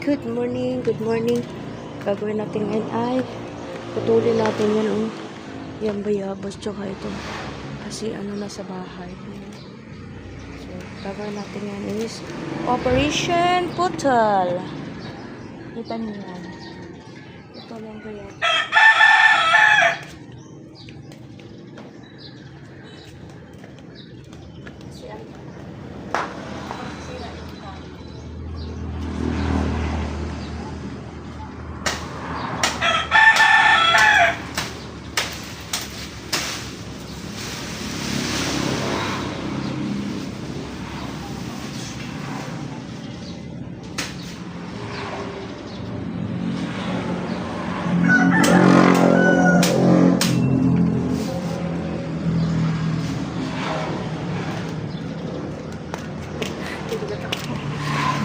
Good morning, good morning. Gagawin natin ngayon ay putulin natin yan yung bayabas tsaka ito. Kasi ano na sa bahay. So, gagawin natin yan is Operation Putol. Kita niyo yan. Ito lang bayabas.